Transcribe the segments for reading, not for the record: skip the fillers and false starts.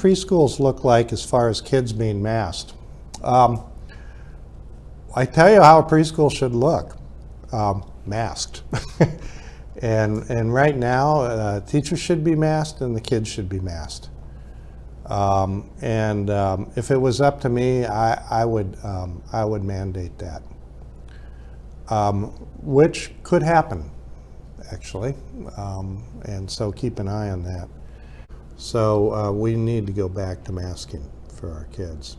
preschools look like as far as kids being masked? I tell you how a preschool should look, masked. and right now, teachers should be masked and the kids should be masked. If it was up to me, I would mandate that, which could happen, actually, and so keep an eye on that. So we need to go back to masking for our kids.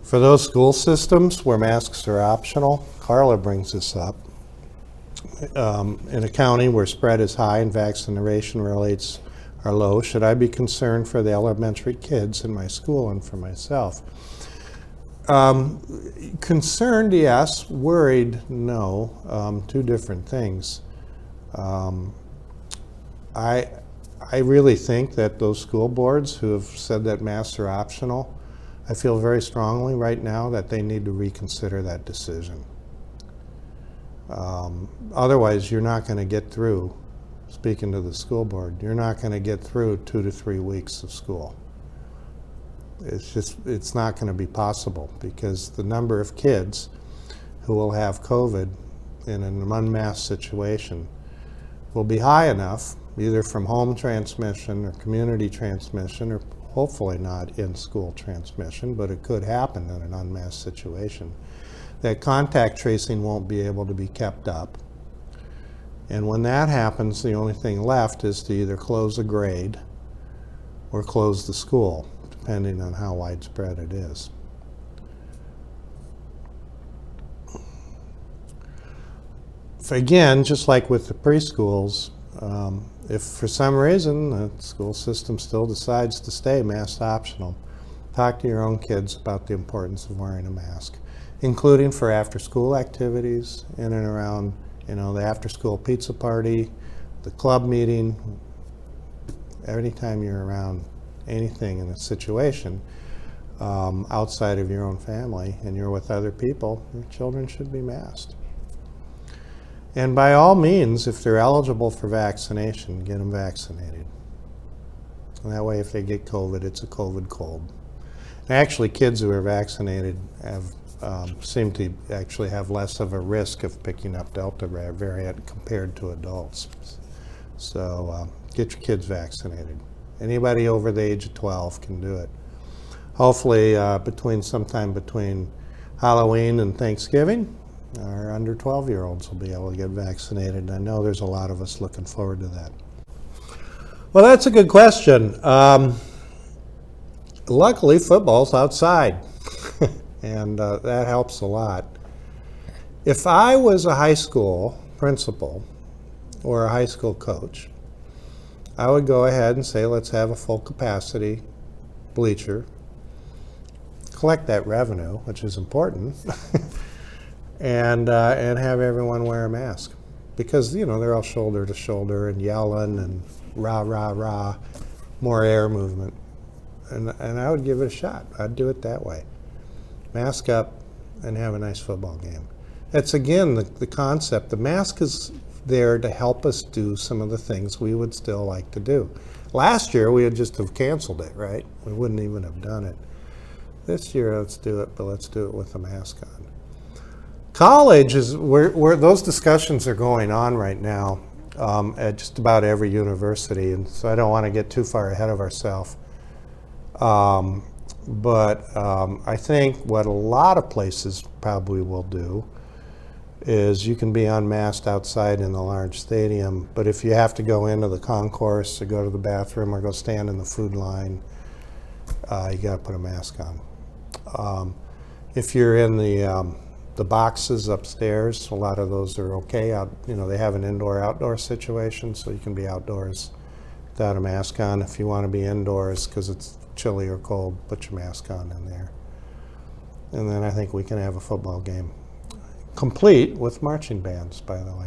For those school systems where masks are optional, Carla brings this up. In a county where spread is high and vaccination rates are low, should I be concerned for the elementary kids in my school and for myself? Concerned, yes. Worried, no. Two different things. I really think that those school boards who have said that masks are optional, I feel very strongly right now that they need to reconsider that decision. Otherwise, you're not going to get through, speaking to the school board, you're not going to get through 2 to 3 weeks of school. It's not going to be possible because the number of kids who will have COVID in an unmasked situation will be high enough, either from home transmission or community transmission, or hopefully not in-school transmission, but it could happen in an unmasked situation, that contact tracing won't be able to be kept up. And when that happens, the only thing left is to either close a grade or close the school, depending on how widespread it is. Again, just like with the preschools, if for some reason the school system still decides to stay mask optional, talk to your own kids about the importance of wearing a mask, including for after-school activities in and around, the after-school pizza party, the club meeting. Anytime you're around anything in a situation outside of your own family and you're with other people, your children should be masked. And by all means, if they're eligible for vaccination, get them vaccinated. And that way, if they get COVID, it's a COVID cold. And actually, kids who are vaccinated seem to actually have less of a risk of picking up Delta variant compared to adults. So get your kids vaccinated. Anybody over the age of 12 can do it. Hopefully, sometime between Halloween and Thanksgiving, our under 12-year-olds will be able to get vaccinated. And I know there's a lot of us looking forward to that. Well, that's a good question. Luckily, football's outside, and that helps a lot. If I was a high school principal or a high school coach, I would go ahead and say, let's have a full capacity bleacher, collect that revenue, which is important, and have everyone wear a mask. Because, they're all shoulder to shoulder and yelling and rah, rah, rah, more air movement. And I would give it a shot. I'd do it that way. Mask up and have a nice football game. That's, again, the concept. The mask is there to help us do some of the things we would still like to do. Last year, we would just have canceled it, right? We wouldn't even have done it. This year, let's do it, but let's do it with a mask on. College is where those discussions are going on right now at just about every university, and so I don't want to get too far ahead of ourselves. But I think what a lot of places probably will do is you can be unmasked outside in the large stadium, but if you have to go into the concourse or go to the bathroom or go stand in the food line, you got to put a mask on. If you're in the boxes upstairs, a lot of those are okay. They have an indoor-outdoor situation, so you can be outdoors without a mask on. If you want to be indoors because it's chilly or cold, put your mask on in there. And then I think we can have a football game, complete with marching bands, by the way.